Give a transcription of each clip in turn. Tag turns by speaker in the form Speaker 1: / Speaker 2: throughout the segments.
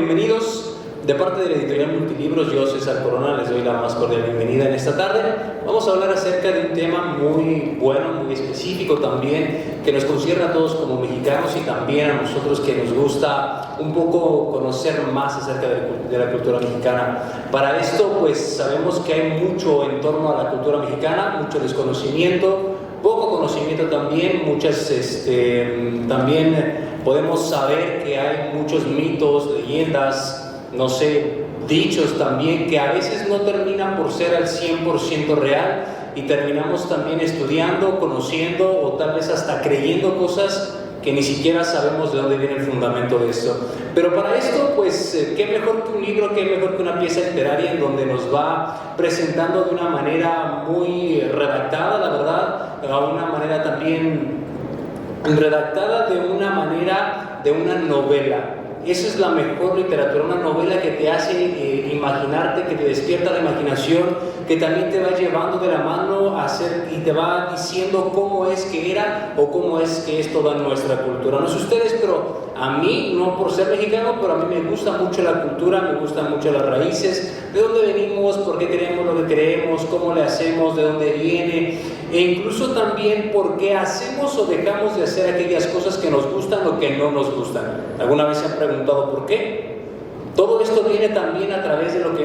Speaker 1: bienvenidos. De parte de la editorial Multilibros, yo, César Corona, les doy la más cordial bienvenida en esta tarde. Vamos a hablar acerca de un tema muy bueno, muy específico también, que nos concierne a todos como mexicanos y también a nosotros que nos gusta un poco conocer más acerca de la cultura mexicana. Para esto, pues sabemos que hay mucho en torno a la cultura mexicana, mucho desconocimiento, poco conocimiento también, también podemos saber que hay muchos mitos, leyendas, no sé, dichos también que a veces no terminan por ser al 100% real y terminamos también estudiando, conociendo o tal vez hasta creyendo cosas que ni siquiera sabemos de dónde viene el fundamento de esto. Pero para esto, pues, qué mejor que un libro, qué mejor que una pieza literaria en donde nos va presentando de una manera muy redactada, la verdad, a una manera también redactada de una manera de una novela. Esa es la mejor literatura, una novela que te hace imaginarte, que te despierta la imaginación, que también te va llevando de la mano a hacer y te va diciendo cómo es que era o cómo es que es toda nuestra cultura. No sé ustedes, pero a mí, no por ser mexicano, pero a mí me gusta mucho la cultura, me gustan mucho las raíces, de dónde venimos, por qué creemos lo que creemos, cómo le hacemos, de dónde viene, e incluso también por qué hacemos o dejamos de hacer aquellas cosas que nos gustan o que no nos gustan. ¿Alguna vez se han preguntado por qué? Todo esto viene también a través de lo que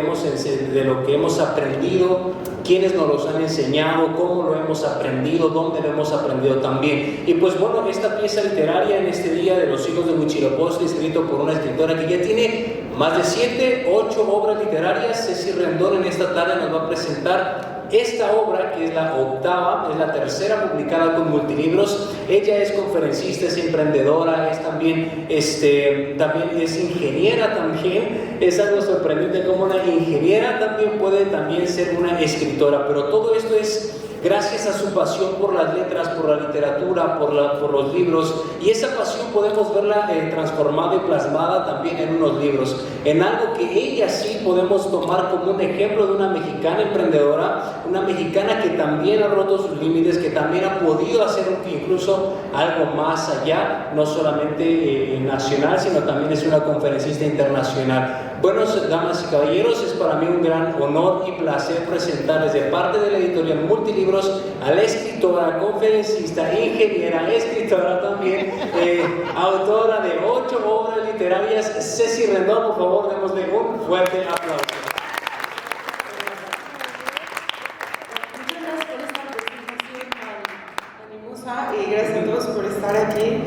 Speaker 1: hemos aprendido, quiénes nos los han enseñado, cómo lo hemos aprendido, dónde lo hemos aprendido también. Y pues bueno, esta pieza literaria en este día de los hijos de Huitzilopochtli, escrito por una escritora que ya tiene más de 7, 8 obras literarias. Ceci Rendón en esta tarde nos va a presentar esta obra, que es la octava, es la tercera publicada con Multilibros. Ella es conferencista, es emprendedora, es también es ingeniera también. Es algo sorprendente como una ingeniera también puede también ser una escritora, pero todo esto es gracias a su pasión por las letras, por la literatura, por los libros, y esa pasión podemos verla transformada y plasmada también en unos libros, en algo que ella sí podemos tomar como un ejemplo de una mexicana emprendedora, una mexicana que también ha roto sus límites, que también ha podido hacer incluso algo más allá, no solamente nacional, sino también es una conferencista internacional. Bueno, damas y caballeros, es para mí un gran honor y placer presentarles de parte de la editorial Multilibros a la escritora, conferencista, ingeniera, escritora también, autora de 8 obras literarias, Ceci Rendón. Por favor, démosle un fuerte aplauso.
Speaker 2: Muchas gracias por esta presentación tan animosa y gracias a todos por estar aquí.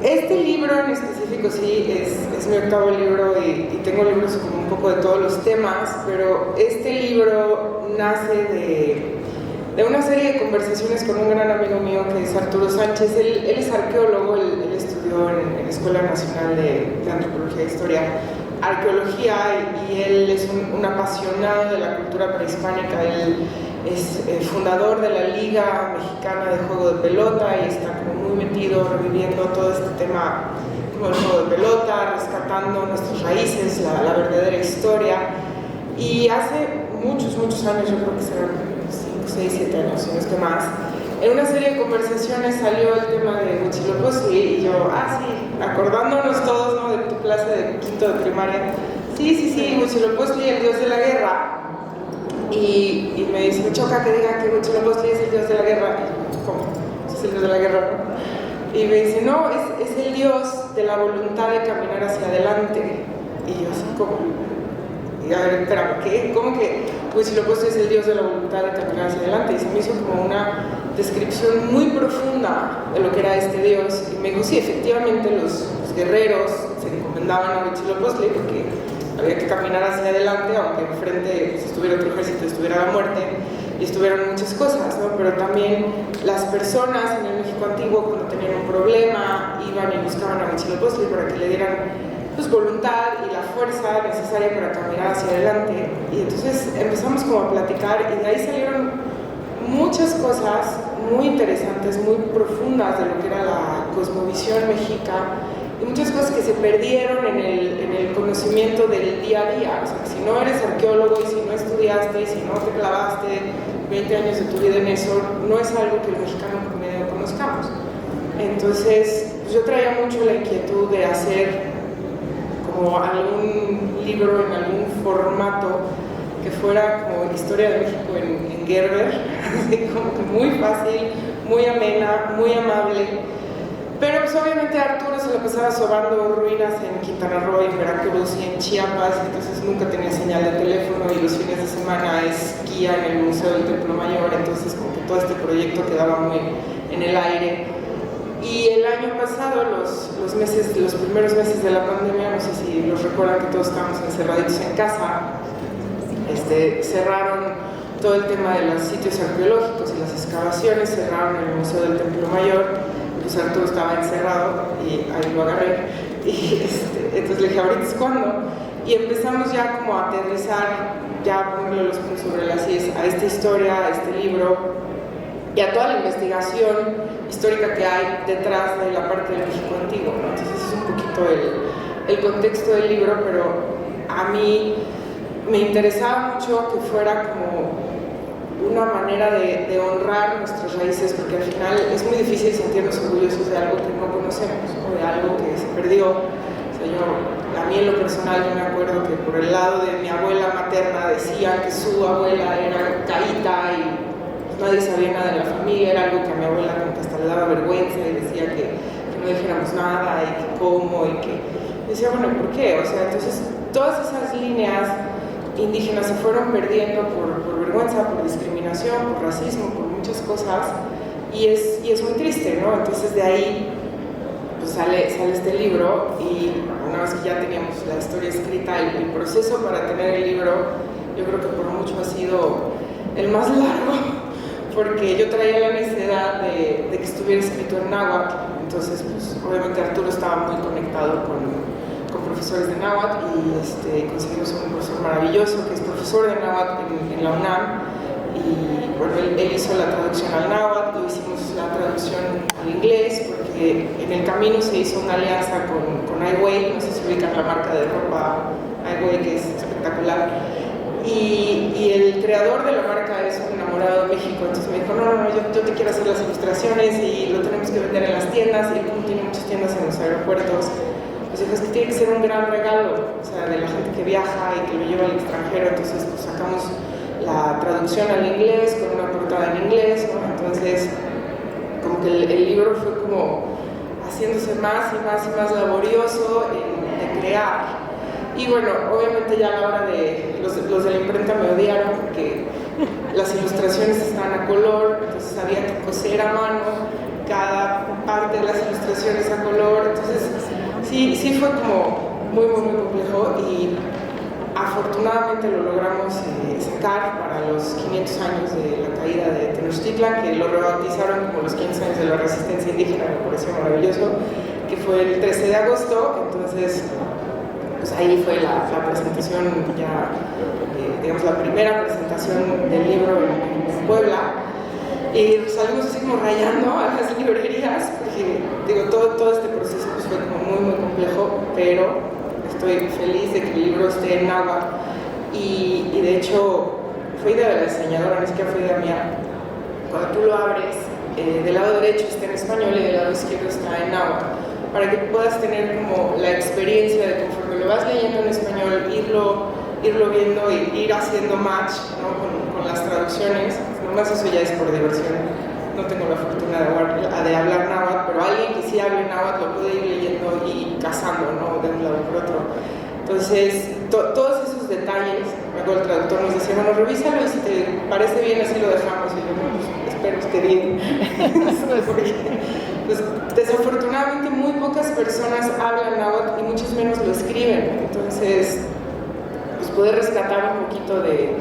Speaker 2: Este libro en específico sí es mi octavo libro y tengo libros como un poco de todos los temas, pero este libro nace de una serie de conversaciones con un gran amigo mío que es Arturo Sánchez. Él es arqueólogo, él estudió en la Escuela Nacional de Antropología e Historia, arqueología, y él es un apasionado de la cultura prehispánica. Él es fundador de la Liga Mexicana de Juego de Pelota y está como muy metido reviviendo todo este tema como el juego de pelota, rescatando nuestras raíces, la verdadera historia. Y hace muchos años, yo creo que serán 5, 6, 7 años, si no es que más, en una serie de conversaciones salió el tema de Huitzilopochtli y yo, sí, acordándonos todos, ¿no?, de tu clase de quinto de primaria, sí, Huitzilopochtli, el dios de la guerra. Y me dice, me choca que diga que Huitzilopochtli es el dios de la guerra. ¿Cómo? ¿Es el dios de la guerra? Y me dice, no, es el dios de la voluntad de caminar hacia adelante. Y yo así, ¿cómo? Y a ver, espérame, ¿qué? ¿Cómo que Huitzilopochtli es el dios de la voluntad de caminar hacia adelante? Y se me hizo como una descripción muy profunda de lo que era este dios. Y me dijo, sí, efectivamente los guerreros se encomendaban a Huitzilopochtli porque había que caminar hacia adelante, aunque enfrente estuviera otro ejército, estuviera la muerte y estuvieran muchas cosas, ¿no? Pero también las personas en el México antiguo, cuando tenían un problema, iban y buscaban a Huitzilopochtli para que le dieran pues voluntad y la fuerza necesaria para caminar hacia adelante. Y entonces empezamos como a platicar y de ahí salieron muchas cosas muy interesantes, muy profundas de lo que era la cosmovisión mexica, y muchas cosas que se perdieron en el conocimiento del día a día. O sea, si no eres arqueólogo y si no estudiaste y si no te clavaste 20 años de tu vida en eso, no es algo que el mexicano promedio conozcamos. Entonces, pues yo traía mucho la inquietud de hacer como algún libro en algún formato que fuera como Historia de México en Gerber, como que muy fácil, muy amena, muy amable. Pero pues obviamente Arturo se lo pasaba sobando ruinas en Quintana Roo, en Veracruz y en Chiapas, entonces nunca tenía señal de teléfono y los fines de semana es guía en el Museo del Templo Mayor, entonces como que todo este proyecto quedaba muy en el aire. Y el año pasado, los primeros meses de la pandemia, no sé si los recuerdan que todos estábamos encerraditos en casa, cerraron todo el tema de los sitios arqueológicos y las excavaciones, cerraron el Museo del Templo Mayor, pues Arturo estaba encerrado y ahí lo agarré. Y entonces le dije, ahorita es cuando. Y empezamos ya como a aterrizar, ya a ponerle los puntos sobre las IES a esta historia, a este libro y a toda la investigación histórica que hay detrás de la parte del México antiguo, ¿no? Entonces es un poquito el contexto del libro, pero a mí me interesaba mucho que fuera como una manera de honrar nuestras raíces, porque al final es muy difícil sentirnos orgullosos de algo que no conocemos o de algo que se perdió. O sea, a mí en lo personal yo me acuerdo que por el lado de mi abuela materna decía que su abuela era caíta y nadie sabía nada de la familia, era algo que a mi abuela como que hasta le daba vergüenza y decía que no dijéramos nada y que cómo y que... Decía, bueno, ¿por qué? O sea, entonces todas esas líneas indígenas se fueron perdiendo por vergüenza, por discriminación, por racismo, por muchas cosas y es muy triste, ¿no? Entonces de ahí pues sale este libro y una vez que ya teníamos la historia escrita, el proceso para tener el libro yo creo que por mucho ha sido el más largo, porque yo traía la necesidad de que estuviera escrito en náhuatl, entonces pues obviamente Arturo estaba muy conectado con profesores de náhuatl y conseguimos un profesor maravilloso que es profesor de náhuatl en la UNAM y bueno, él hizo la traducción al náhuatl, hicimos la traducción al inglés porque en el camino se hizo una alianza con Ai Weiwei, no sé si ubican la marca de ropa Ai Weiwei que es espectacular y el creador de la marca es un enamorado de México, entonces me dijo no, yo te quiero hacer las ilustraciones y lo tenemos que vender en las tiendas y él como tiene muchas tiendas en los aeropuertos pues es que tiene que ser un gran regalo, o sea, de la gente que viaja y que lo lleva al extranjero, entonces pues sacamos la traducción al inglés con una portada en inglés, ¿no? Entonces como que el libro fue como haciéndose más y más laborioso de crear y bueno, obviamente ya a la hora de los de la imprenta me odiaron porque las ilustraciones estaban a color, entonces había que coser a mano cada parte de las ilustraciones a color, entonces sí fue como muy complejo y afortunadamente lo logramos sacar para los 500 años de la caída de Tenochtitlan, que lo rebautizaron como los 500 años de la resistencia indígena, me pareció maravilloso, que fue el 13 de agosto, entonces pues ahí fue la presentación ya, digamos la primera presentación del libro en Puebla. Y salimos así como rayando a las librerías, porque digo, todo este proceso pues fue como muy complejo, pero estoy feliz de que el libro esté en náhuatl y de hecho fue idea de la diseñadora, no es que fue idea mía. Cuando tú lo abres, del lado derecho está en español y del lado izquierdo está en náhuatl, para que puedas tener como la experiencia de conforme lo vas leyendo en español, irlo viendo e ir haciendo match, ¿no? con las traducciones. Nomás eso ya es por diversión, no tengo la fortuna de hablar náhuatl, pero alguien que sí hable náhuatl lo puede ir leyendo y cazando, ¿no? De un lado por otro. Entonces, todos esos detalles, luego el traductor nos decía, bueno, revísalo y si te parece bien así lo dejamos, y yo, no, pues, espero que esté bien. Porque, pues, desafortunadamente muy pocas personas hablan náhuatl y muchos menos lo escriben, entonces pues poder rescatar un poquito de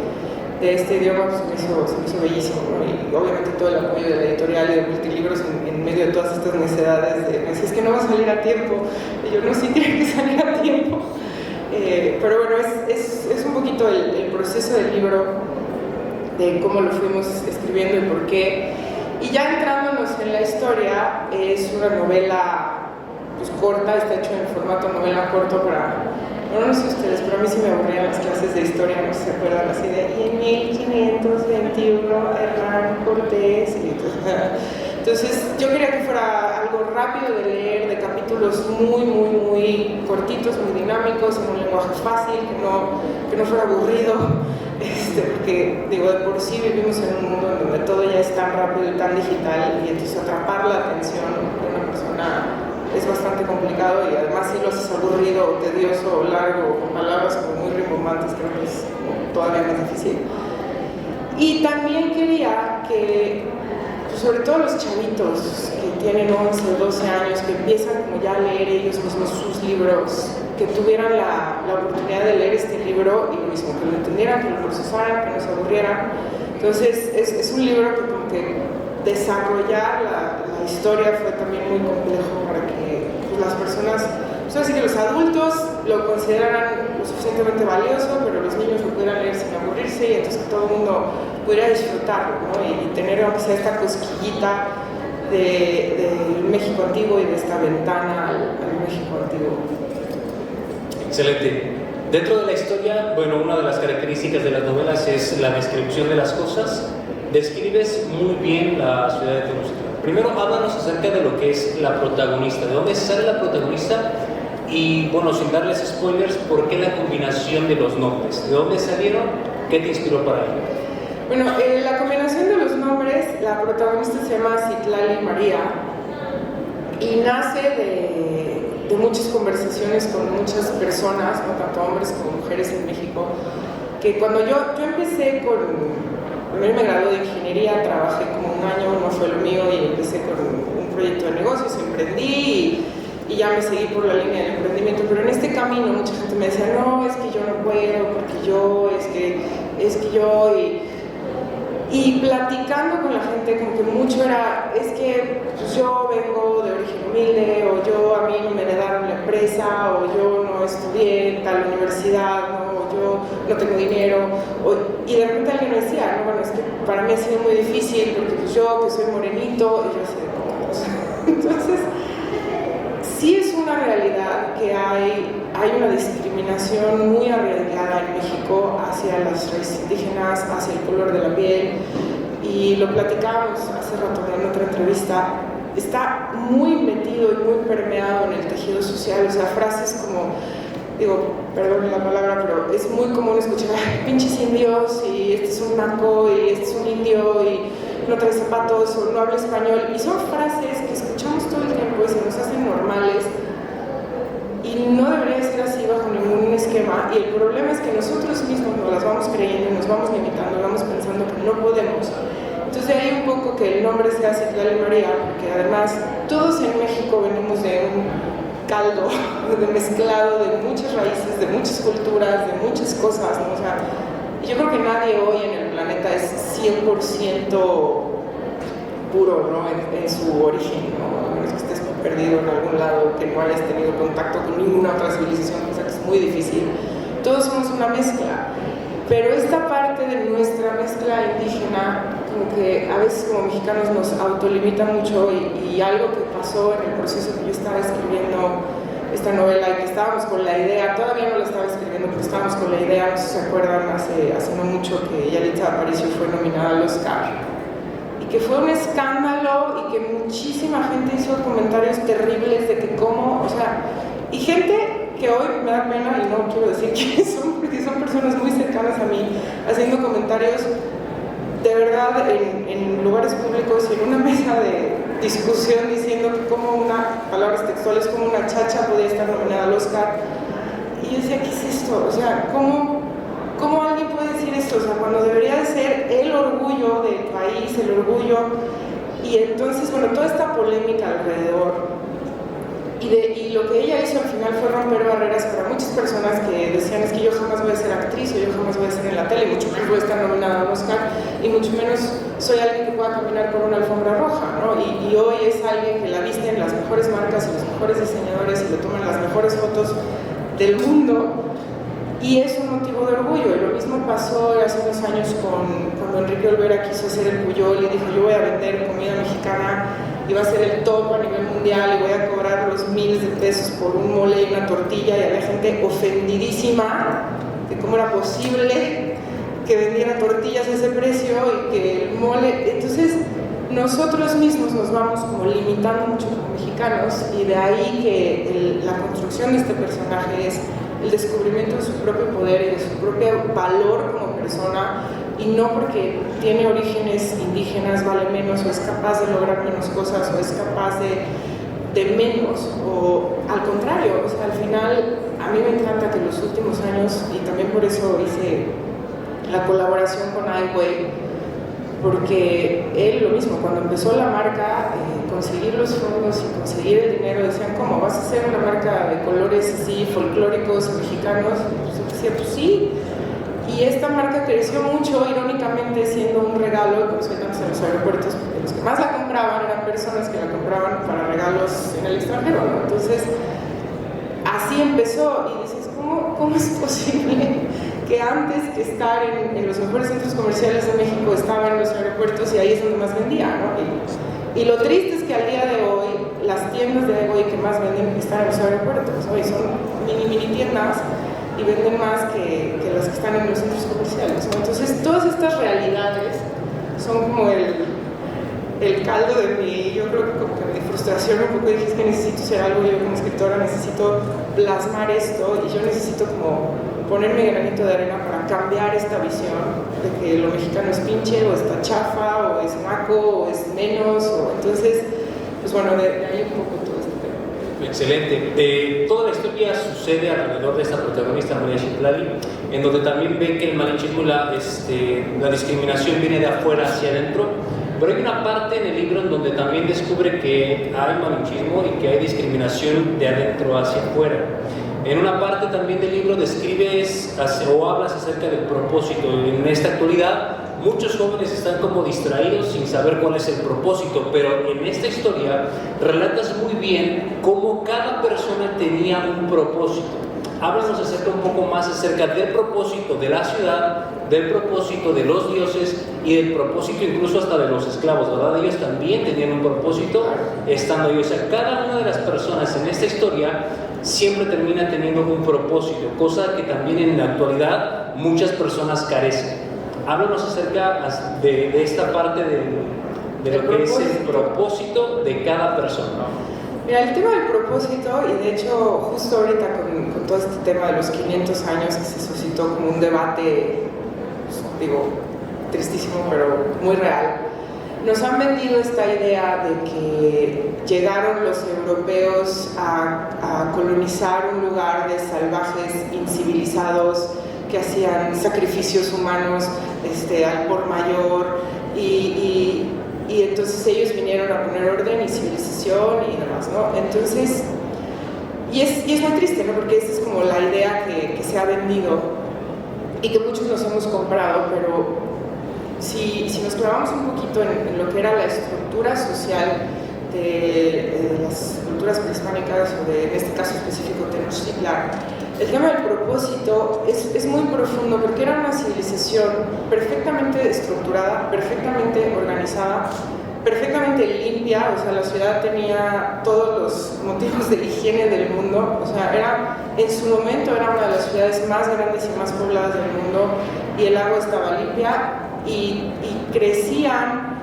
Speaker 2: este idioma pues, se me hizo bellísimo, ¿no? Y obviamente todo el apoyo de la editorial y de Multilibros en medio de todas estas necesidades de me decía, es que no va a salir a tiempo, y yo no, sí tiene que salir a tiempo, pero bueno, es un poquito el proceso del libro, de cómo lo fuimos escribiendo y por qué. Y ya entrándonos en la historia, es una novela pues, corta, está hecho en formato novela corto para, no sé ustedes, pero a mí sí me aburrían las clases de historia, no sé si se acuerdan así de, y en 1521 Hernán Cortés, y entonces yo quería que fuera algo rápido de leer, de capítulo artículos muy cortitos, muy dinámicos, en un lenguaje fácil, que no fuera aburrido, porque digo, de por sí vivimos en un mundo en donde todo ya es tan rápido y tan digital, y entonces atrapar la atención de una persona es bastante complicado, y además si lo haces aburrido o tedioso o largo, o con palabras como muy rimbombantes, creo que es todavía más difícil. Y también quería que, pues sobre todo los chavitos que tienen 11 o 12 años, que empiezan como ya a leer ellos mismos sus libros, que tuvieran la oportunidad de leer este libro y lo mismo, que lo entendieran, que lo procesaran, que no se aburrieran. Entonces es un libro que como que desarrollar la historia fue también muy complejo para que pues, las personas, pues así que los adultos lo consideraran lo suficientemente valioso, pero los niños lo pudieran leer sin aburrirse, y entonces que todo el mundo pudiera disfrutarlo, ¿no? Y tener aunque sea esta cosquillita del México antiguo y de esta ventana al México antiguo.
Speaker 1: Excelente. Dentro de la historia, bueno, una de las características de las novelas es la descripción de las cosas. Describes muy bien la ciudad de Tenochtitlan. Primero, háblanos acerca de lo que es la protagonista, de dónde sale la protagonista y, bueno, sin darles spoilers, ¿por qué la combinación de los nombres? ¿De dónde salieron? ¿Qué te inspiró para ello?
Speaker 2: Bueno, la combinación de los nombres, la protagonista se llama Citlali María y nace de muchas conversaciones con muchas personas, no tanto hombres como mujeres en México, que cuando yo empecé primero me gradué de ingeniería, trabajé como un año, no fue lo mío, y empecé con un proyecto de negocios, emprendí y ya me seguí por la línea del emprendimiento, pero en este camino mucha gente me decía, no, es que yo no puedo, porque yo, es que yo, y platicando con la gente como que mucho era, es que pues, yo vengo de origen humilde, o a mí no me heredaron la empresa, o yo no estudié en tal universidad, ¿no? O yo no tengo dinero, y de repente alguien me decía, no, bueno, es que para mí ha sido muy difícil, porque pues, yo que soy morenito, y yo así de cómo, o sea, entonces sí es una realidad que hay una discriminación muy arraigada en México hacia las raíces indígenas, hacia el color de la piel, y lo platicábamos hace rato en otra entrevista. Está muy metido y muy permeado en el tejido social, o sea, frases como, digo, perdón la palabra, pero es muy común escuchar pinches indios, y este es un naco, y este es un indio, y no trae zapatos, o no habla español, y son frases que escuchamos todo el tiempo y se nos hacen normales, y no debería ser así bajo ningún esquema, y el problema es que nosotros mismos nos las vamos creyendo, nos vamos limitando, vamos pensando que no podemos. Entonces de ahí un poco que el nombre sea Citlali María, porque además todos en México venimos de un caldo, de mezclado de muchas raíces, de muchas culturas, de muchas cosas, ¿no? O sea, yo creo que nadie hoy en el planeta es 100% puro, ¿no? en su origen, ¿no? A menos que estés perdido en algún lado, que no hayas tenido contacto con ninguna otra civilización, cosa que es muy difícil. Todos somos una mezcla, pero esta parte de nuestra mezcla indígena, como que a veces como mexicanos nos autolimita mucho, y algo que pasó en el proceso que yo estaba escribiendo esta novela, y que estábamos con la idea, todavía no la estaba escribiendo, pero estábamos con la idea, no sé si se acuerdan, hace no mucho que Yalitza Aparicio fue nominada al Oscar, y que fue un escándalo, y que muchísima gente hizo comentarios terribles de que cómo, o sea, y gente que hoy me da pena, y no quiero decir quiénes son, porque son personas muy cercanas a mí, haciendo comentarios de verdad en lugares públicos y en una mesa de discusión, diciendo que como palabras textuales, como una chacha podía estar nominada al Oscar. Y yo decía, ¿qué es esto? O sea, ¿cómo alguien puede decir esto? O sea, cuando debería de ser el orgullo del país, el orgullo. Y entonces, bueno, toda esta polémica alrededor, y lo que ella hizo al final fue romper barreras para muchas personas que decían, es que yo jamás voy a ser actriz, o yo jamás voy a estar en la tele, mucho menos voy a estar nominada a un Oscar, y mucho menos soy alguien que pueda caminar por una alfombra roja, ¿no? Y hoy es alguien que la visten las mejores marcas y los mejores diseñadores, y le toman las mejores fotos del mundo, y es un motivo de orgullo. Y lo mismo pasó hace unos años cuando Enrique Olvera quiso hacer el Puyol y dijo, yo voy a vender comida mexicana, y va a ser el top a nivel mundial, y voy a cobrar los miles de pesos por un mole y una tortilla, y había gente ofendidísima de cómo era posible que vendiera tortillas a ese precio y que el mole. Entonces nosotros mismos nos vamos como limitando mucho como mexicanos, y de ahí que la construcción de este personaje es el descubrimiento de su propio poder y de su propio valor como persona, y no porque tiene orígenes indígenas vale menos, o es capaz de lograr menos cosas, o es capaz de menos, o al contrario. O sea, al final a mí me encanta que los últimos años, y también por eso hice la colaboración con Ai Weiwei, porque él lo mismo, cuando empezó la marca, conseguir los fondos y conseguir el dinero, decían, ¿cómo? ¿Vas a hacer una marca de colores así folclóricos mexicanos? Pues yo decía, pues sí. Y esta marca creció mucho, irónicamente, siendo un regalo, por eso íbamos a los aeropuertos, porque los que más la compraban eran personas que la compraban para regalos en el extranjero, ¿no? Entonces, así empezó, y dices, ¿cómo es posible que antes que estar en los mejores centros comerciales de México estaba en los aeropuertos, y ahí es donde más vendía, ¿no? Y lo triste es que al día de hoy las tiendas de hoy que más venden están en los aeropuertos. Hoy son mini tiendas y venden más que las que están en los centros comerciales, ¿no? Entonces todas estas realidades son como el caldo de mi, yo creo que como que mi frustración un poco. Dije, es que necesito ser algo, yo como escritora necesito plasmar esto, y yo necesito como poner mi granito de arena para cambiar esta visión de que lo mexicano es pinche, o está chafa, o es naco, o es menos, o entonces, pues bueno, de ahí un poco todo este tema.
Speaker 1: Excelente. Toda la historia sucede alrededor de esta protagonista, María Citlali, en donde también ven que el malinchismo y la discriminación viene de afuera hacia adentro, pero hay una parte en el libro en donde también descubre que hay malinchismo y que hay discriminación de adentro hacia afuera. En una parte también del libro describes o hablas acerca del propósito. En esta actualidad muchos jóvenes están como distraídos sin saber cuál es el propósito, pero en esta historia relatas muy bien cómo cada persona tenía un propósito. Háblanos un poco más acerca del propósito de la ciudad, del propósito de los dioses y del propósito incluso hasta de los esclavos, ¿verdad? Ellos también tenían un propósito estando ahí. O sea, cada una de las personas en esta historia siempre termina teniendo un propósito, cosa que también en la actualidad muchas personas carecen. Háblanos acerca de esta parte de lo que es el propósito de cada persona.
Speaker 2: Mira, el tema del propósito, y de hecho justo ahorita con todo este tema de los 500 años que se suscitó como un debate, pues, digo, tristísimo pero muy real, nos han vendido esta idea de que llegaron los europeos a colonizar un lugar de salvajes incivilizados que hacían sacrificios humanos al por mayor, y entonces ellos vinieron a poner orden y civilización y demás, ¿no? Entonces, y es muy triste, ¿no? Porque esa es como la idea que se ha vendido y que muchos nos hemos comprado, pero si nos clavamos un poquito en lo que era la estructura social de las culturas prehispánicas, o en este caso específico Tenochtitlan, el tema del propósito es muy profundo, porque era una civilización perfectamente estructurada, perfectamente organizada, perfectamente limpia. O sea, la ciudad tenía todos los motivos de higiene del mundo. O sea, en su momento era una de las ciudades más grandes y más pobladas del mundo, y el agua estaba limpia, y crecían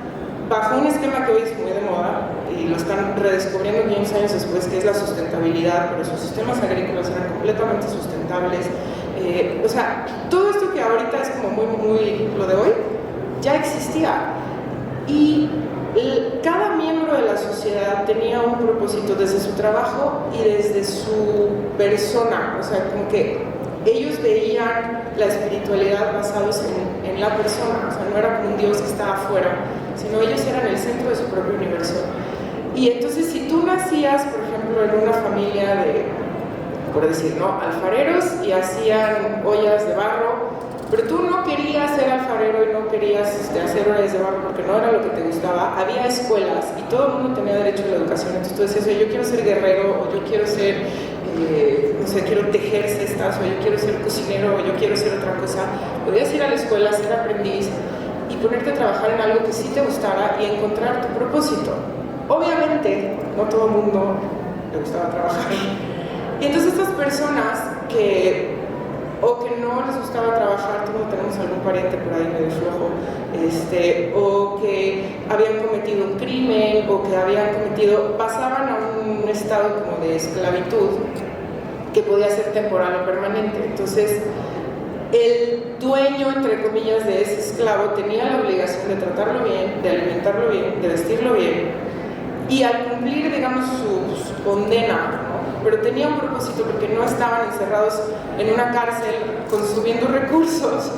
Speaker 2: bajo un esquema que hoy es muy de moda, y lo están redescubriendo 500 años después, que es la sustentabilidad, pero sus sistemas agrícolas eran completamente sustentables. O sea, todo esto que ahorita es como muy lo de hoy, ya existía. Y cada miembro de la sociedad tenía un propósito desde su trabajo y desde su persona. O sea, como que ellos veían la espiritualidad basados en la persona. O sea, no era como un Dios que estaba afuera, sino ellos eran el centro de su propio universo. Y entonces, si tú nacías, por ejemplo, en una familia de, por decir, ¿no?, alfareros, y hacían ollas de barro, pero tú no querías ser alfarero y no querías hacer ollas de barro porque no era lo que te gustaba, había escuelas y todo el mundo tenía derecho a la educación. Entonces tú decías, oye, yo quiero ser guerrero, o yo quiero ser, no sé, quiero tejer cestas, o yo quiero ser cocinero, o yo quiero ser otra cosa. Podías ir a la escuela, ser aprendiz y ponerte a trabajar en algo que sí te gustara y encontrar tu propósito. Obviamente, no todo el mundo le gustaba trabajar. Y entonces estas personas que o que no les gustaba trabajar, todos tenemos algún pariente por ahí medio flojo, o que habían cometido un crimen, o que pasaban a un estado como de esclavitud que podía ser temporal o permanente. Entonces, el dueño, entre comillas, de ese esclavo tenía la obligación de tratarlo bien, de alimentarlo bien, de vestirlo bien, y al cumplir, digamos, su condena, ¿no? Pero tenía un propósito, porque no estaban encerrados en una cárcel consumiendo recursos,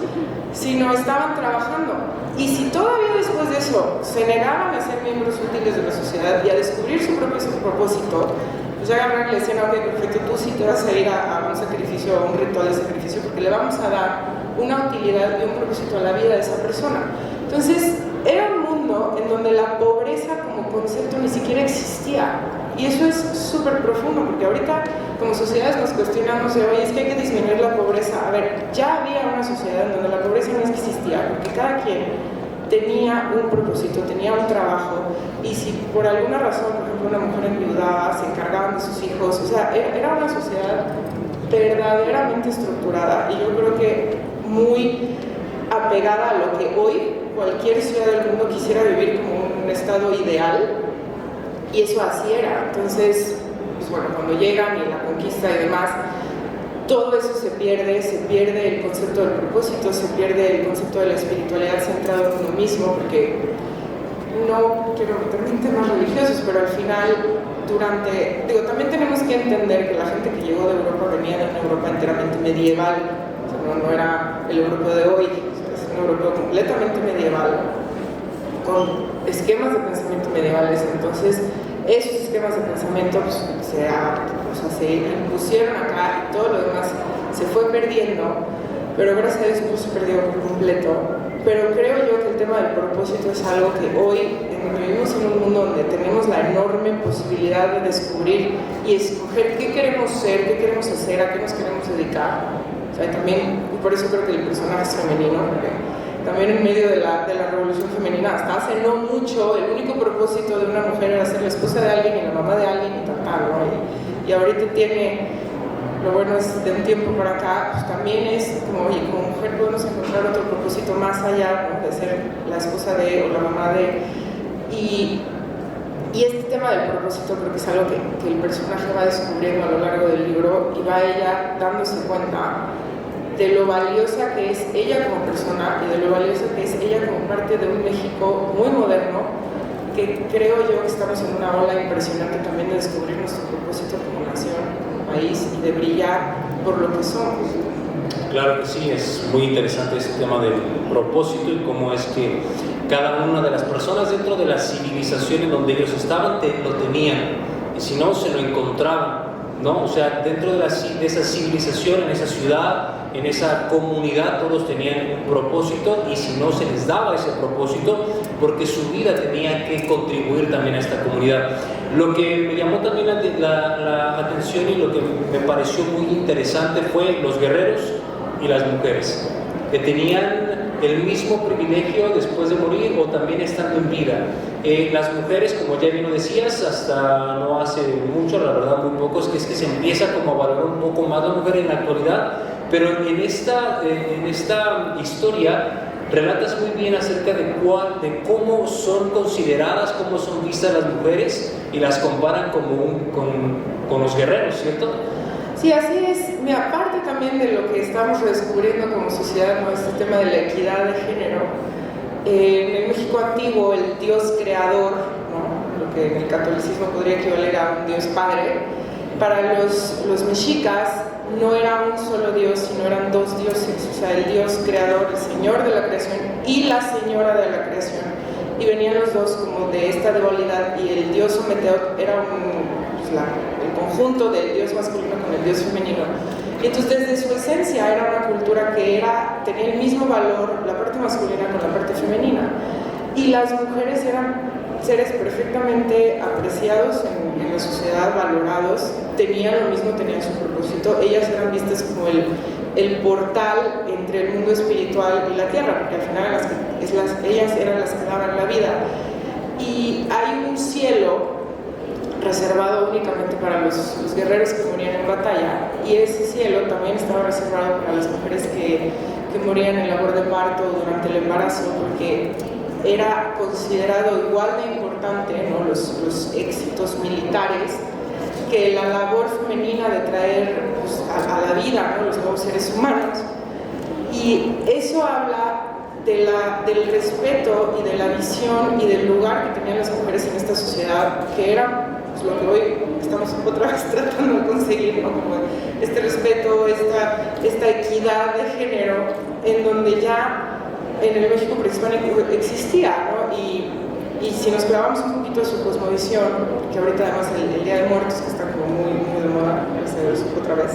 Speaker 2: sino estaban trabajando. Y si todavía después de eso se negaban a ser miembros útiles de la sociedad y a descubrir su propio propósito, pues ya agarran y le decían: ok, perfecto, tú sí te vas a ir a un sacrificio, a un ritual de sacrificio, porque le vamos a dar una utilidad y un propósito a la vida de esa persona. Entonces, era un mundo en donde la pobreza como concepto ni siquiera existía. Y eso es súper profundo, porque ahorita como sociedades nos cuestionamos de: oye, es que hay que disminuir la pobreza. A ver, ya había una sociedad en donde la pobreza no existía, porque cada quien tenía un propósito, tenía un trabajo, y si por alguna razón, por ejemplo, una mujer enviudaba, se encargaban de sus hijos, o sea, era una sociedad verdaderamente estructurada, y yo creo que muy apegada a lo que hoy cualquier ciudad del mundo quisiera vivir como un estado ideal, y eso así era. Entonces, pues bueno, cuando llegan y la conquista y demás, todo eso se pierde el concepto del propósito, se pierde el concepto de la espiritualidad centrado en uno mismo, porque no quiero meterme en temas religiosos, pero al final, también tenemos que entender que la gente que llegó de Europa venía de una Europa enteramente medieval, o sea, no era el europeo de hoy, es un europeo completamente medieval, con esquemas de pensamiento medievales. Entonces, esos esquemas de pensamiento pues, se impusieron acá, y todo lo demás se fue perdiendo, pero gracias a Dios no se perdió por completo. Pero creo yo que el tema del propósito es algo que hoy, vivimos en un mundo donde tenemos la enorme posibilidad de descubrir y escoger qué queremos ser, qué queremos hacer, a qué nos queremos dedicar. O sea, también, y por eso creo que el personaje es femenino, porque también en medio de la revolución femenina, hasta hace no mucho, el único propósito de una mujer era ser la esposa de alguien y la mamá de alguien y tal, ¿no? Y ahorita tiene, lo bueno es de un tiempo para acá, pues también es como, oye, como mujer podemos encontrar otro propósito más allá, ¿no? De ser la esposa de o la mamá de. Y este tema del propósito creo que es algo que el personaje va descubriendo a lo largo del libro, y va ella dándose cuenta de lo valiosa que es ella como persona y de lo valiosa que es ella como parte de un México muy moderno, que creo yo que estamos en una ola impresionante también de descubrir nuestro propósito como nación, como país, y de brillar por lo que somos.
Speaker 1: Claro que sí, es muy interesante ese tema del propósito y cómo es que cada una de las personas dentro de la civilización en donde ellos estaban lo tenían, y si no, se lo encontraban, ¿no? O sea, dentro de esa civilización, en esa ciudad, en esa comunidad, todos tenían un propósito, y si no se les daba ese propósito, porque su vida tenía que contribuir también a esta comunidad. Lo que me llamó también la atención y lo que me pareció muy interesante fue los guerreros y las mujeres, que tenían el mismo privilegio después de morir o también estando en vida. Las mujeres, como ya bien lo decías, hasta no hace mucho, la verdad muy poco, es que se empieza como a valorar un poco más la mujer en la actualidad, pero en esta historia relatas muy bien acerca de cómo son consideradas, cómo son vistas las mujeres, y las comparan con los guerreros, ¿cierto?
Speaker 2: Sí, así es. Aparte también de lo que estamos redescubriendo como sociedad, ¿no? Este tema de la equidad de género. En el México antiguo, el Dios creador, ¿no? Lo que en el catolicismo podría equivaler a un Dios padre, para los mexicas no era un solo Dios, sino eran dos dioses. O sea, el Dios creador, el Señor de la creación, y la Señora de la creación. Y venían los dos como de esta dualidad, y el Dios Ometeotl era el conjunto del Dios masculino con el Dios femenino. Y entonces, desde su esencia, era una cultura que tenía el mismo valor, la parte masculina con la parte femenina. Y las mujeres eran seres perfectamente apreciados en la sociedad, valorados, tenían lo mismo, tenían su propósito. Ellas eran vistas como el portal entre el mundo espiritual y la tierra, porque al final ellas eran las que daban la vida. Y hay un cielo reservado únicamente para los guerreros que morían en batalla, y ese cielo también estaba reservado para las mujeres que morían en labor de parto durante el embarazo, porque era considerado igual de importante, ¿no?, los éxitos militares que la labor femenina de traer, pues, a la vida, ¿no?, los nuevos seres humanos. Y eso habla del respeto y de la visión y del lugar que tenían las mujeres en esta sociedad, que era, pues, lo que hoy estamos otra vez tratando de conseguir, ¿no?, como este respeto, esta equidad de género, en donde ya en el México prehispánico existía, ¿no? Y si nos clavamos un poquito a su cosmovisión, que ahorita además el Día de Muertos, que está como muy, muy de moda, otra vez,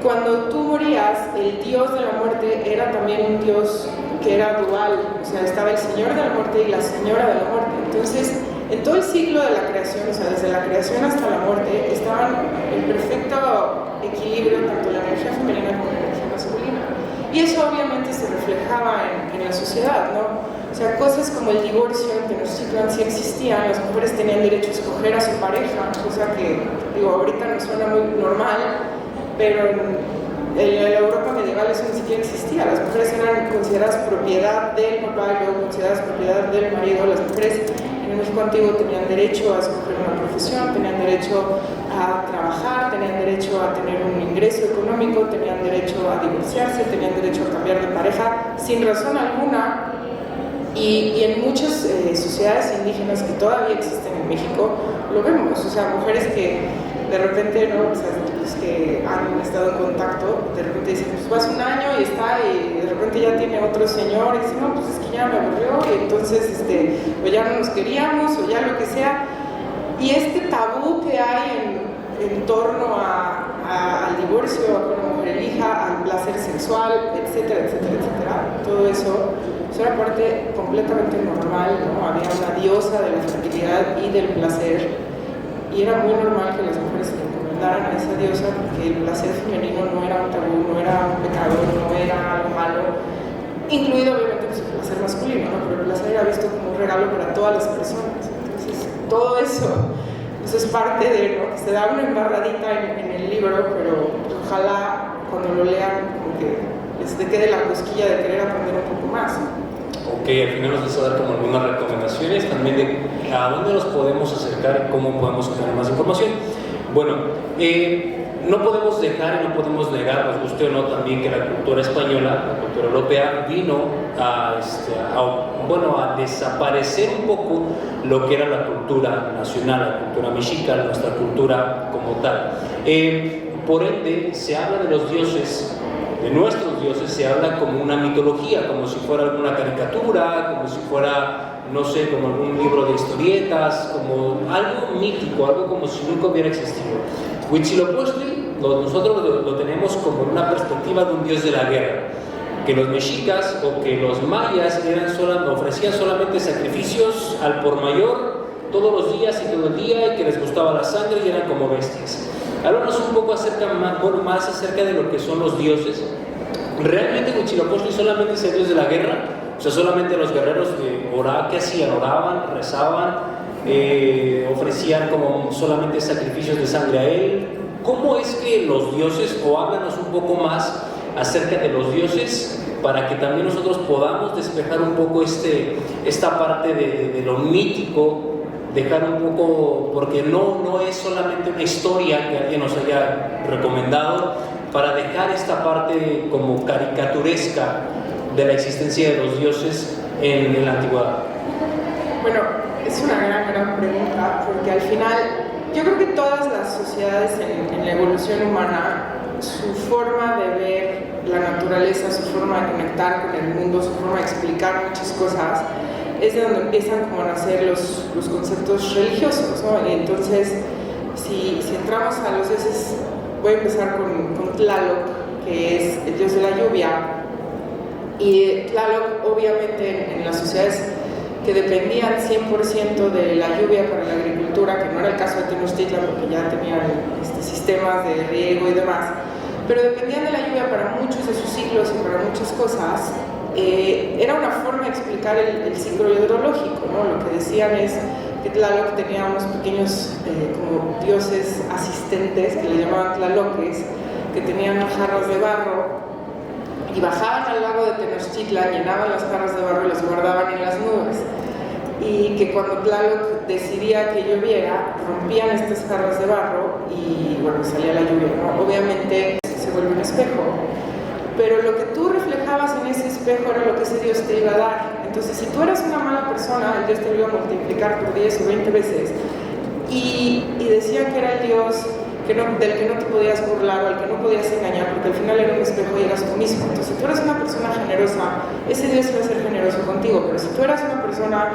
Speaker 2: cuando tú morías, el dios de la muerte era también un dios que era dual, o sea, estaba el señor de la muerte y la señora de la muerte. Entonces, en todo el ciclo de la creación, o sea, desde la creación hasta la muerte, estaban en perfecto equilibrio tanto la energía femenina como la energía masculina. Y eso obviamente se reflejaba en la sociedad, ¿no? O sea, cosas como el divorcio en Tenochtitlan sí existían, las mujeres tenían derecho a escoger a su pareja, cosa que, digo, ahorita nos suena muy normal, pero en la Europa medieval eso ni siquiera existía. Las mujeres eran consideradas propiedad del papá y luego consideradas propiedad del marido. Las mujeres en el México antiguo tenían derecho a escoger una profesión, tenían derecho a trabajar, tenían derecho a tener un ingreso económico, tenían derecho a divorciarse, tenían derecho a cambiar de pareja sin razón alguna. Y en muchas sociedades indígenas que todavía existen en México lo vemos, o sea, mujeres que de repente, ¿no?, o sea, los que han estado en contacto, de repente dicen, pues vas un año y está, y de repente ya tiene otro señor, y dice, no, pues es que ya me aburrió, y entonces, o ya no nos queríamos, o ya lo que sea. Y este tabú que hay en torno al divorcio, a que una mujer elija, al placer sexual, etcétera, etcétera, etcétera, todo eso era parte completamente normal, ¿no? Había una diosa de la fertilidad y del placer, y era muy normal que las mujeres se encomendaran a esa diosa, porque el placer femenino no era un tabú, no era un pecado, no era algo malo, incluido obviamente pues, el placer masculino, ¿no? Pero el placer era visto como un regalo para todas las personas. Entonces, todo eso es parte de, ¿no?, que se da una embarradita en el libro, pero ojalá cuando lo lean como que les quede la cosquilla de querer aprender un poco más.
Speaker 1: Ok, al final nos vas a dar como algunas recomendaciones también de a dónde nos podemos acercar y cómo podemos obtener más información. Bueno, no podemos dejar y no podemos negar, nos guste o no, también que la cultura española, la cultura europea, vino a desaparecer un poco lo que era la cultura nacional, la cultura mexica, nuestra cultura como tal. Por ende, se habla de los dioses, de nuestros dioses, se habla como una mitología, como si fuera alguna caricatura, como si fuera, no sé, como algún libro de historietas, como algo mítico, algo como si nunca hubiera existido. Huitzilopochtli, nosotros lo tenemos como una perspectiva de un dios de la guerra, que los mexicas o que los mayas ofrecían solamente sacrificios al por mayor todos los días y todo el día, y que les gustaba la sangre y eran como bestias. Háblanos un poco más acerca de lo que son los dioses. ¿Realmente Huitzilopochtli solamente es el dios de la guerra? O sea, solamente los guerreros ¿qué hacían? Oraban, rezaban, ofrecían como solamente sacrificios de sangre a él. ¿Cómo es que los dioses, o háblanos un poco más acerca de los dioses, para que también nosotros podamos despejar un poco esta parte de lo mítico, dejar un poco, porque no es solamente una historia que alguien nos haya recomendado, para dejar esta parte como caricaturesca de la existencia de los dioses en la antigüedad?
Speaker 2: Bueno, es una gran pregunta, porque al final yo creo que todas las sociedades en la evolución humana, su forma de ver la naturaleza, su forma de conectar con el mundo, su forma de explicar muchas cosas, es de donde empiezan como a nacer los conceptos religiosos, ¿no? Y entonces, si entramos a los dioses, voy a empezar con Tlaloc, que es el dios de la lluvia. Y Tlaloc, obviamente, en las sociedades que dependían 100% de la lluvia para la agricultura, que no era el caso de Tenochtitlan, porque ya tenían sistemas de riego y demás, pero dependían de la lluvia para muchos de sus ciclos y para muchas cosas. Era una forma de explicar el ciclo hidrológico, ¿no? Lo que decían es que Tlaloc tenía unos pequeños como dioses asistentes que le llamaban tlaloques, que tenían jarras de barro y bajaban al lago de Tenochtitlan, llenaban las jarras de barro y las guardaban en las nubes. Y que cuando Tlaloc decidía que lloviera, rompían estas jarras de barro y bueno, salía la lluvia, ¿no? Obviamente se vuelve un espejo, pero lo que tú reflejabas en ese espejo era lo que ese Dios te iba a dar. Entonces, si tú eras una mala persona, el Dios te lo iba a multiplicar por 10 o 20 veces. Y decían que era el Dios del que no te podías burlar o al que no podías engañar, porque al final era un espejo y eras tú mismo. Entonces, si tú eras una persona generosa, ese Dios iba a ser generoso contigo, pero si tú eras una persona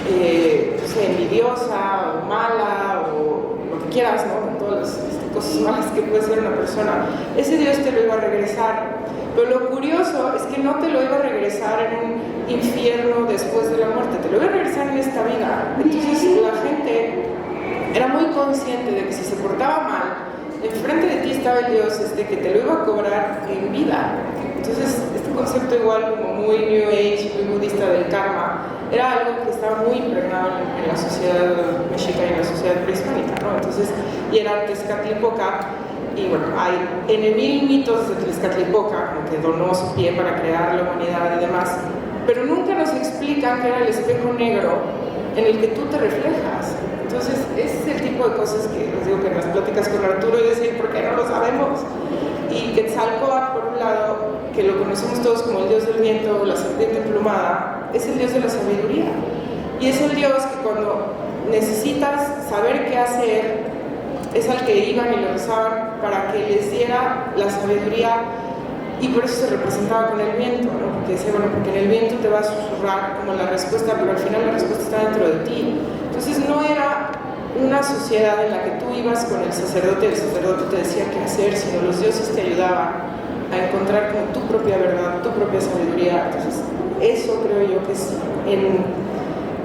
Speaker 2: no sé, envidiosa o mala o lo que quieras, ¿no? Todas las cosas malas que puede ser una persona, ese Dios te lo iba a regresar. Pero lo curioso es que no te lo iba a regresar en un infierno después de la muerte, te lo iba a regresar en esta vida. Entonces la gente era muy consciente de que si se portaba mal, enfrente de ti estaba el Dios que te lo iba a cobrar en vida. Entonces este concepto igual como muy New Age, muy budista del karma, era algo que estaba muy impregnado en la sociedad mexica y en la sociedad prehispánica, ¿no? Entonces, y era Tezcatlipoca, y bueno, hay N mil mitos de Tezcatlipoca, como que donó su pie para crear la humanidad y demás, pero nunca nos explican que era el espejo negro en el que tú te reflejas. Entonces, ese es el tipo de cosas que les digo que en las pláticas con Arturo y decir, ¿por qué no lo sabemos? Y Quetzalcóatl, por un lado, que lo conocemos todos como el dios del viento, la serpiente emplumada, es el dios de la sabiduría. Y es el dios que cuando necesitas saber qué hacer, es al que iban y le rezaban para que les diera la sabiduría, y por eso se representaba con el viento, ¿no? Porque decía, bueno, porque en el viento te va a susurrar como la respuesta, pero al final la respuesta está dentro de ti. Entonces no era una sociedad en la que tú ibas con el sacerdote te decía qué hacer, sino los dioses te ayudaban a encontrar como tu propia verdad, tu propia sabiduría. Entonces eso creo yo que es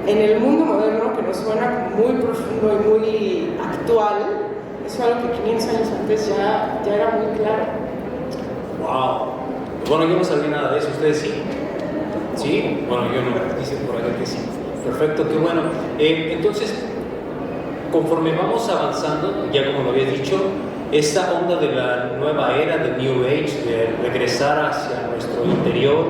Speaker 2: en el mundo moderno, que nos suena muy profundo y muy actual, es algo que 500 años antes ya era muy claro.
Speaker 1: ¡Wow! Bueno, yo no sabía nada de eso, ¿ustedes sí? ¿Sí? Bueno, yo no, dicen por acá que sí. Perfecto, qué bueno. Entonces, conforme vamos avanzando, ya como lo había dicho, esta onda de la nueva era, de New Age, de regresar hacia nuestro interior,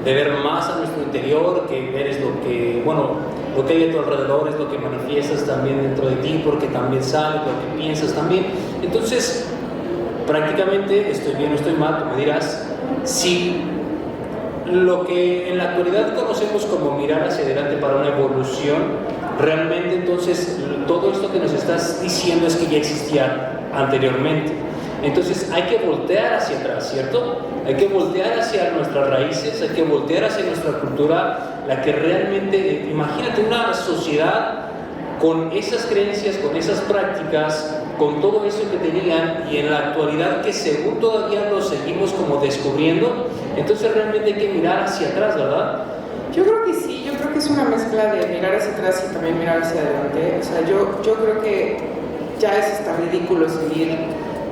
Speaker 1: de ver más a nuestro interior, que ver es lo que, bueno, lo que hay a tu alrededor es lo que manifiestas también dentro de ti, porque también sabes lo que piensas también. Entonces, prácticamente, estoy bien o estoy mal, tú me dirás, si lo que en la actualidad conocemos como mirar hacia adelante para una evolución, realmente entonces todo esto que nos estás diciendo es que ya existía anteriormente. Entonces hay que voltear hacia atrás, ¿cierto? Hay que voltear hacia nuestras raíces, hay que voltear hacia nuestra cultura, la que realmente, imagínate una sociedad con esas creencias, con esas prácticas, con todo eso que tenían, y en la actualidad que según todavía lo seguimos como descubriendo. Entonces realmente hay que mirar hacia atrás, ¿verdad?
Speaker 2: Yo creo que sí, yo creo que es una mezcla de mirar hacia atrás y también mirar hacia adelante. O sea, yo creo que ya es hasta ridículo seguir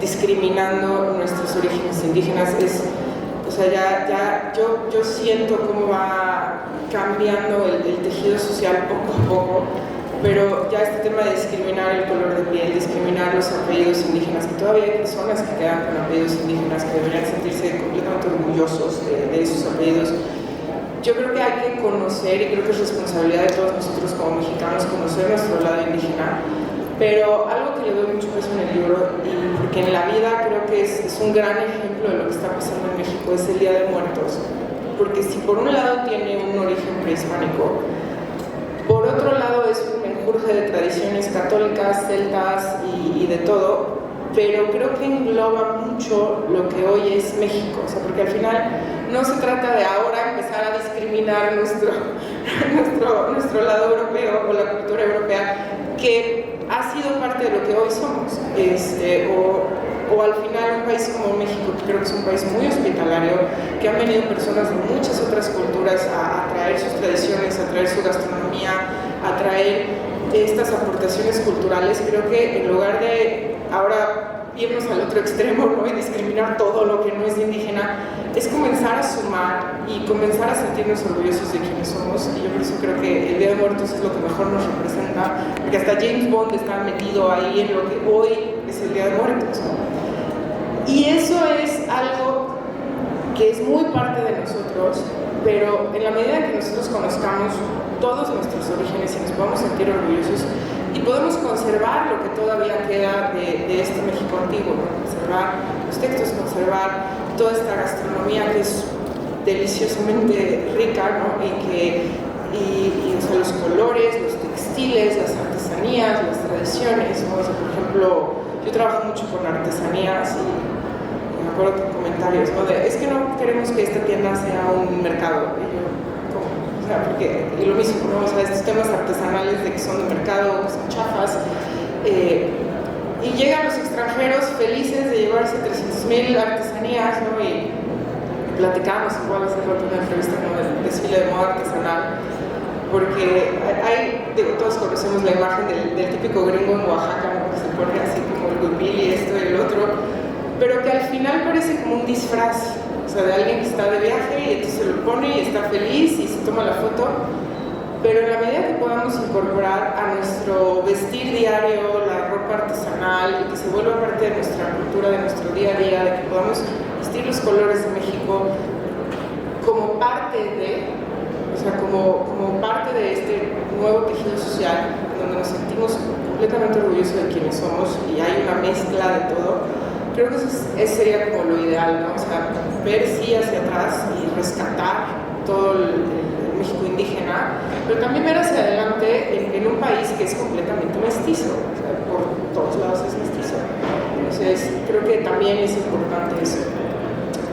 Speaker 2: discriminando nuestros orígenes indígenas. O sea, yo siento cómo va cambiando el tejido social poco a poco, pero ya este tema de discriminar el color de piel, discriminar los apellidos indígenas, que todavía hay personas que quedan con apellidos indígenas que deberían sentirse completamente orgullosos de esos apellidos. Yo creo que hay que conocer, y creo que es responsabilidad de todos nosotros como mexicanos conocer nuestro lado indígena, pero algo que le doy mucho peso en el libro, y porque en la vida creo que es un gran ejemplo de lo que está pasando en México, es el Día de Muertos. Porque si por un lado tiene un origen prehispánico, por otro lado es un menjurje de tradiciones católicas, celtas y de todo, pero creo que engloba mucho lo que hoy es México. O sea, porque al final no se trata de ahora empezar a discriminar nuestro lado europeo o la cultura europea, que ha sido parte de lo que hoy somos, o al final un país como México, que creo que es un país muy hospitalario, que han venido personas de muchas otras culturas a traer sus tradiciones, a traer su gastronomía, a traer estas aportaciones culturales. Creo que en lugar de ahora irnos al otro extremo, ¿no? Y discriminar todo lo que no es indígena, es comenzar a sumar y comenzar a sentirnos orgullosos de quienes somos. Y yo por eso creo que el Día de Muertos es lo que mejor nos representa, porque hasta James Bond está metido ahí en lo que hoy es el Día de Muertos, ¿no? Y eso es algo que es muy parte de nosotros, pero en la medida que nosotros conozcamos todos nuestros orígenes y nos podamos sentir orgullosos y podemos conservar lo que todavía queda de este México antiguo, ¿no? Conservar los textos, conservar toda esta gastronomía que es deliciosamente rica, ¿no? Y o sea, los colores, los textiles, las artesanías, las tradiciones, ¿no? O sea, por ejemplo, yo trabajo mucho con artesanías y me acuerdo de comentarios, ¿no? Es que no queremos que esta tienda sea un mercado. Y yo, ¿cómo? O sea, porque, y lo mismo, ¿no? O sea, estos temas artesanales de que son de mercado, que son chafas, y llegan los extranjeros felices de llevarse 300,000 artesanías, ¿no? Y platicamos igual hace rato en una entrevista, ¿no? Del desfile de moda artesanal, porque digo, todos conocemos la imagen del típico gringo en Oaxaca, ¿no? Que se pone así como el goodwill y esto y el otro, pero que al final parece como un disfraz, o sea, de alguien que está de viaje y entonces se lo pone y está feliz y se toma la foto, pero en la medida que podamos incorporar a nuestro vestir diario la ropa artesanal y que se vuelva parte de nuestra cultura, de nuestro día a día, de que podamos vestir los colores de México como parte de, o sea, como parte de este nuevo tejido social, donde nos sentimos completamente orgullosos de quienes somos y hay una mezcla de todo. Creo que eso sería como lo ideal, ¿no? O sea, ver sí hacia atrás y rescatar todo el México indígena, pero también ver hacia adelante en un país que es completamente mestizo, o sea, por todos lados es mestizo. Entonces, creo que también es importante eso.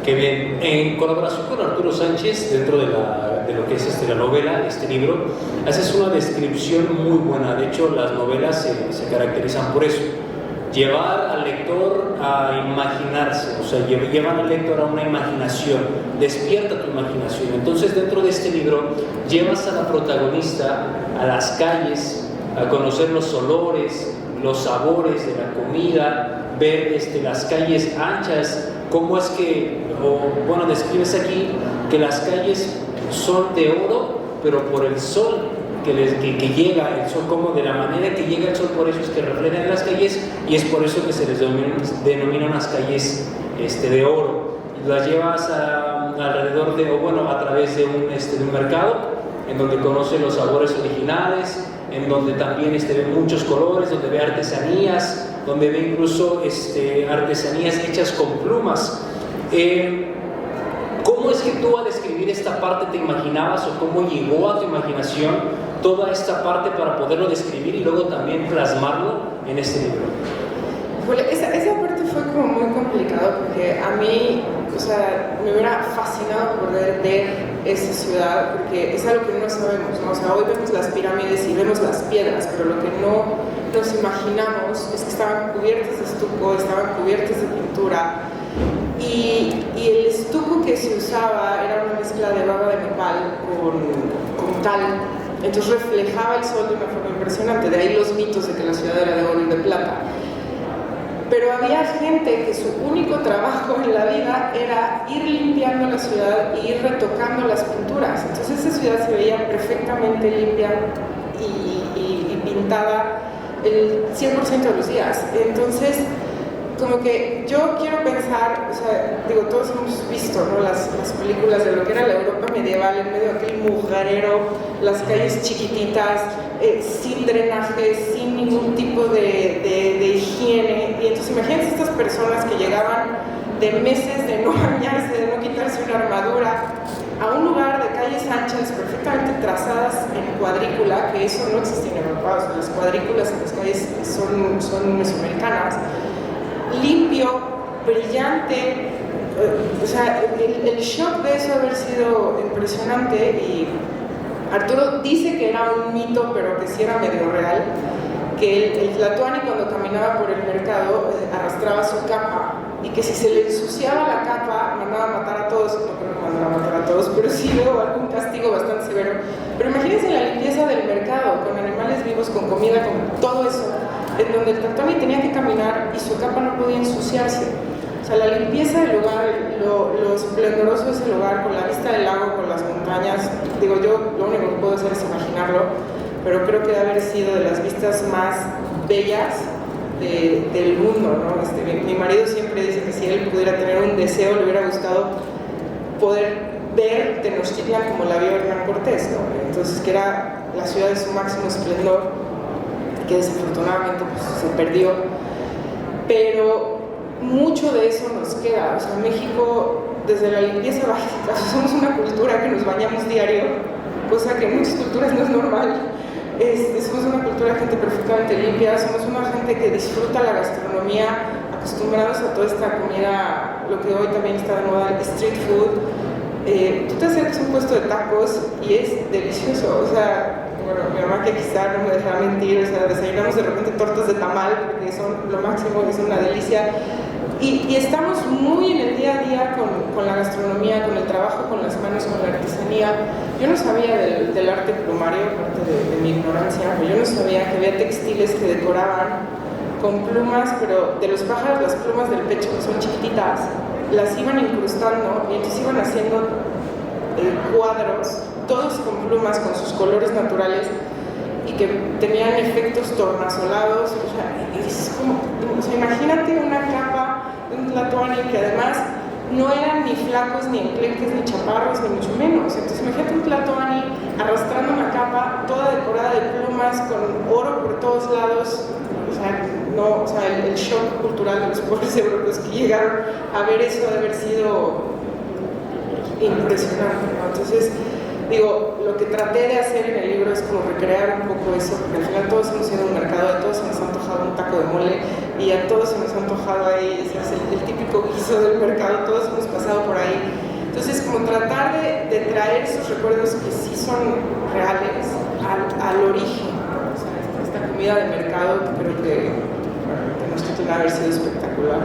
Speaker 1: Qué bien. En colaboración con Arturo Sánchez, dentro de lo que es la novela, este libro, haces una descripción muy buena. De hecho, las novelas se caracterizan por eso. Llevar al lector a imaginarse, o sea, llevan al lector a una imaginación, despierta tu imaginación. Entonces, dentro de este libro, llevas a la protagonista a las calles, a conocer los olores, los sabores de la comida, ver las calles anchas, cómo es que, bueno, describes aquí que las calles son de oro, pero por el sol que llega el sol, como de la manera que llega el sol, por eso es que reflejan las calles y es por eso que se les denominan las calles de oro. Las llevas alrededor de, o bueno, a través de un mercado en donde conoce los sabores originales, en donde también ve muchos colores, donde ve artesanías, donde ve incluso artesanías hechas con plumas. ¿Cómo es que tú al escribir esta parte te imaginabas o cómo llegó a tu imaginación toda esta parte para poderlo describir y luego también plasmarlo en este libro?
Speaker 2: Bueno, esa parte fue como muy complicado porque a mí, o sea, me hubiera fascinado poder ver esa ciudad porque es algo que no sabemos, ¿no? O sea, hoy vemos las pirámides y vemos las piedras, pero lo que no nos imaginamos es que estaban cubiertas de estuco, estaban cubiertas de pintura y el estuco que se usaba era una mezcla de baba de nopal con cal. Entonces reflejaba el sol de una forma impresionante, de ahí los mitos de que la ciudad era de oro y de plata. Pero había gente que su único trabajo en la vida era ir limpiando la ciudad y ir retocando las pinturas. Entonces esa ciudad se veía perfectamente limpia y pintada el 100% de los días. Entonces, como que yo quiero pensar, o sea, digo, todos hemos visto, ¿no? las películas de lo que era la Europa medieval, en medio de aquel mugrero, las calles chiquititas, sin drenaje, sin ningún tipo de higiene. Y entonces imagínense estas personas que llegaban de meses de no bañarse, de no quitarse una armadura, a un lugar de calles anchas, perfectamente trazadas en cuadrícula, que eso no existe en Europa, o sea, las cuadrículas en las calles son mesoamericanas, limpio, brillante, o sea, el shock de eso haber sido impresionante. Y Arturo dice que era un mito, pero que sí era medio real, que el tlatoani cuando caminaba por el mercado arrastraba su capa y que si se le ensuciaba la capa mandaba a matar a todos. No creo que mandara a matar a todos, pero sí hubo algún castigo bastante severo. Pero imagínense la limpieza del mercado, con animales vivos, con comida, con todo eso. en donde el Tlatoani tenía que caminar y su capa no podía ensuciarse. O sea, la limpieza del lugar, lo esplendoroso de ese lugar, con la vista del lago, con las montañas, digo, yo lo único que puedo hacer es imaginarlo, pero creo que debe haber sido de las vistas más bellas del mundo, ¿no? Mi marido siempre dice que si él pudiera tener un deseo, le hubiera gustado poder ver Tenochtitlan como la vio Hernán Cortés, ¿no? Entonces, que era la ciudad de su máximo esplendor, que desafortunadamente pues, se perdió, pero mucho de eso nos queda. O sea, México, desde la limpieza básica, somos una cultura que nos bañamos diario, cosa que en muchas culturas no es normal. Somos una cultura de gente perfectamente limpia, somos una gente que disfruta la gastronomía, acostumbrados a toda esta comida, lo que hoy también está de moda, el street food. Tú te acercas a un puesto de tacos y es delicioso. O sea, bueno, mi mamá que quizá no me dejará mentir, o sea, desayunamos de repente tortas de tamal, porque son lo máximo, es una delicia. Y estamos muy en el día a día con la gastronomía, con el trabajo con las manos, con la artesanía. Yo no sabía del arte plumario, aparte de mi ignorancia, pero yo no sabía que había textiles que decoraban con plumas, pero de los pájaros, las plumas del pecho, que son chiquititas, las iban incrustando y entonces iban haciendo cuadros, todos con plumas, con sus colores naturales, y que tenían efectos tornasolados. O sea, es como, o sea, imagínate una capa de un Tlatoani que además no eran ni flacos, ni enclenques, ni chaparros, ni mucho menos. Entonces imagínate un Tlatoani arrastrando una capa toda decorada de plumas, con oro por todos lados. O sea, el shock cultural de los pobres europeos que llegaron a ver eso de haber sido impresionante, ¿no? Entonces, digo, lo que traté de hacer en el libro es como recrear un poco eso, porque al final todos hemos ido a un mercado, a todos se nos ha antojado un taco de mole y a todos se nos ha antojado ahí, o sea, el típico guiso del mercado, todos hemos pasado por ahí. Entonces, como tratar de traer esos recuerdos que sí son reales al origen, ¿no? O sea, esta comida de mercado que creo que Tenochtitlan haber sido espectacular.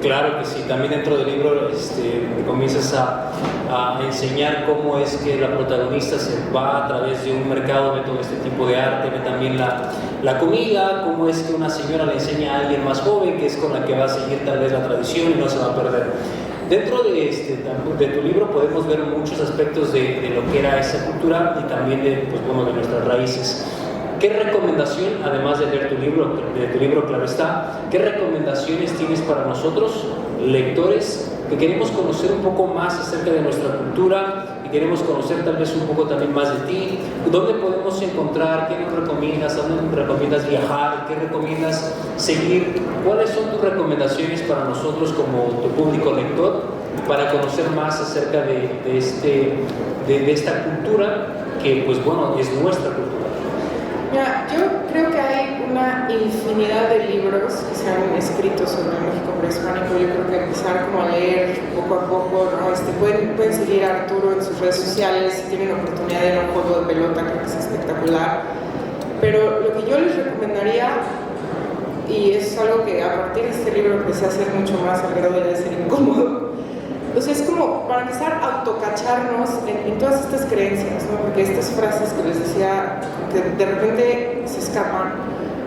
Speaker 1: Claro que sí, también dentro del libro comienzas a enseñar cómo es que la protagonista se va a través de un mercado, ve todo este tipo de arte, ve también la comida, cómo es que una señora le enseña a alguien más joven, que es con la que va a seguir tal vez la tradición y no se va a perder. Dentro de tu libro podemos ver muchos aspectos de lo que era esa cultura y también de nuestras raíces. ¿Qué recomendación, además de leer tu libro, claro está, qué recomendaciones tienes para nosotros, lectores, que queremos conocer un poco más acerca de nuestra cultura y queremos conocer tal vez un poco también más de ti? ¿Dónde podemos encontrar? ¿Qué nos recomiendas? ¿A dónde nos recomiendas viajar? ¿Qué recomiendas seguir? ¿Cuáles son tus recomendaciones para nosotros como tu público lector para conocer más acerca de esta cultura que, pues bueno, es nuestra cultura?
Speaker 2: Mira, yo creo que hay una infinidad de libros que se han escrito sobre el México prehispánico. Yo creo que empezar como a leer poco a poco, ¿no? Pueden seguir a Arturo en sus redes sociales, si tienen oportunidad de ir a un juego de pelota, creo que es espectacular. Pero lo que yo les recomendaría, y es algo que a partir de este libro empecé a hacer mucho más al grado de ser incómodo, pues es como para empezar a autocacharnos en todas estas creencias, ¿no? Porque estas frases que les decía, que de repente se escapan,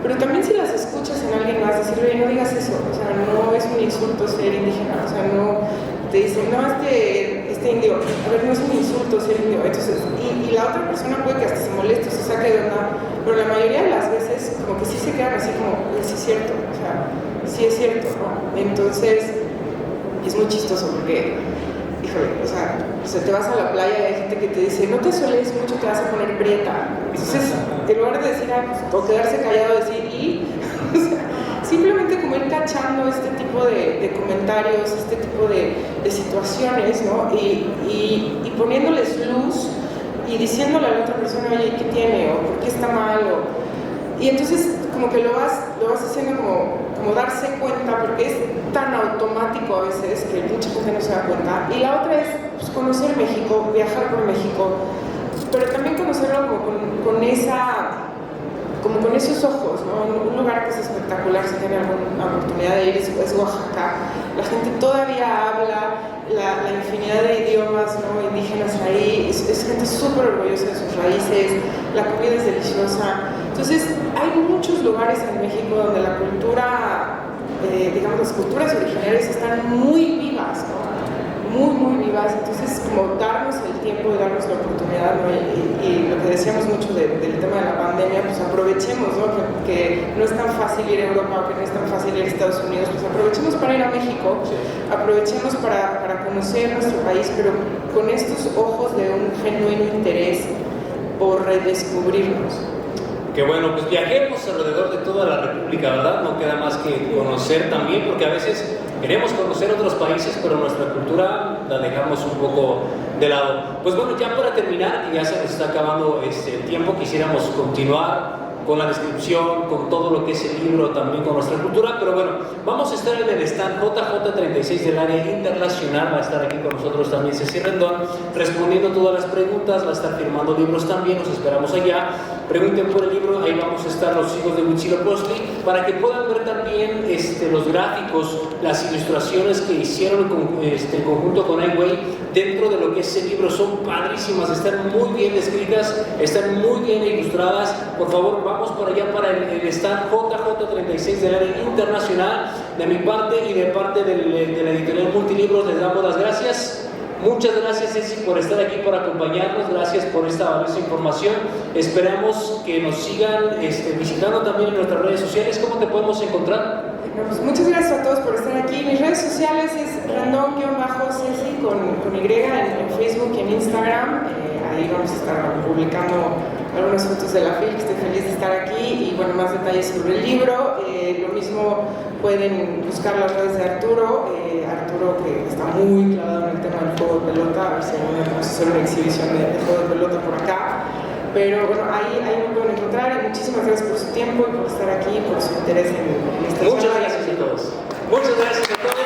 Speaker 2: pero también si las escuchas en alguien más, decir, oye, no digas eso, o sea, no es un insulto ser indígena, o sea, no, te dicen, no, este indio, a ver, no es un insulto ser indio, entonces, y la otra persona puede que hasta se moleste, se saque de onda, pero la mayoría de las veces como que sí se quedan así como, sí es cierto, o sea, sí es cierto, ¿no? Entonces, es muy chistoso porque, híjole, o sea, te vas a la playa y hay gente que te dice, no te solees mucho, te vas a poner prieta. Entonces, en lugar de decir, o quedarse callado, decir, o sea, simplemente como ir cachando este tipo de comentarios, este tipo de situaciones, ¿no? Y poniéndoles luz y diciéndole a la otra persona, oye, ¿qué tiene? O ¿por qué está mal? Y entonces, como que lo vas haciendo como darse cuenta, porque es tan automático a veces que mucha gente no se da cuenta. Y la otra es pues, conocer México, viajar por México, pero también conocerlo como con esos ojos, ¿no? Un lugar que es espectacular, si tienen alguna oportunidad de ir, es Oaxaca. La gente todavía habla la infinidad de idiomas, ¿no? Indígenas ahí, es gente súper orgullosa de sus raíces, la comida es deliciosa. Entonces, hay muchos lugares en México donde la cultura, digamos, las culturas originarias están muy vivas, ¿no? Muy vivas. Entonces, como darnos el tiempo y darnos la oportunidad, ¿no? Y lo que decíamos mucho del tema de la pandemia, pues aprovechemos, ¿no? Que no es tan fácil ir a Europa o que no es tan fácil ir a Estados Unidos, pues aprovechemos para ir a México, aprovechemos para conocer nuestro país, pero con estos ojos de un genuino interés por redescubrirnos.
Speaker 1: Que bueno, pues viajemos alrededor de toda la República, ¿verdad? No queda más que conocer también, porque a veces queremos conocer otros países, pero nuestra cultura la dejamos un poco de lado. Pues bueno, ya para terminar, que ya se nos está acabando el tiempo, quisiéramos continuar con la descripción, con todo lo que es el libro, también con nuestra cultura, pero bueno, vamos a estar en el stand JJ36 del área internacional, va a estar aquí con nosotros también Ceci Rendón, respondiendo todas las preguntas, va a estar firmando libros también, nos esperamos allá, pregunten por el libro, ahí vamos a estar los hijos de Huitzilopochtli, para que puedan ver también los gráficos, las ilustraciones que hicieron en conjunto con Ai Weiwei dentro de lo que es el libro, son padrísimas, están muy bien descritas, están muy bien ilustradas. Por favor, vamos por allá para el stand JJ36 del área internacional. De mi parte y de parte de la editorial Multilibros les damos las gracias. Muchas gracias, Ceci, por estar aquí, por acompañarnos, gracias por esta valiosa información. Esperamos que nos sigan visitando también en nuestras redes sociales. ¿Cómo te podemos encontrar?
Speaker 2: Pues muchas gracias a todos por estar aquí. Mis redes sociales es Rendón-Ceci con Y en Facebook y en Instagram. Ahí vamos a estar publicando algunas fotos de la FIL, estoy feliz de estar aquí y bueno, más detalles sobre el libro. Lo mismo pueden buscar las redes de Arturo, Arturo que está muy clavado en el tema del juego de pelota, a ver si vamos a hacer una exhibición de juego de pelota por acá. Pero bueno, ahí me pueden encontrar y muchísimas gracias por su tiempo y por estar aquí y por su interés en este.
Speaker 1: Muchas gracias a todos. Muchas gracias a todos.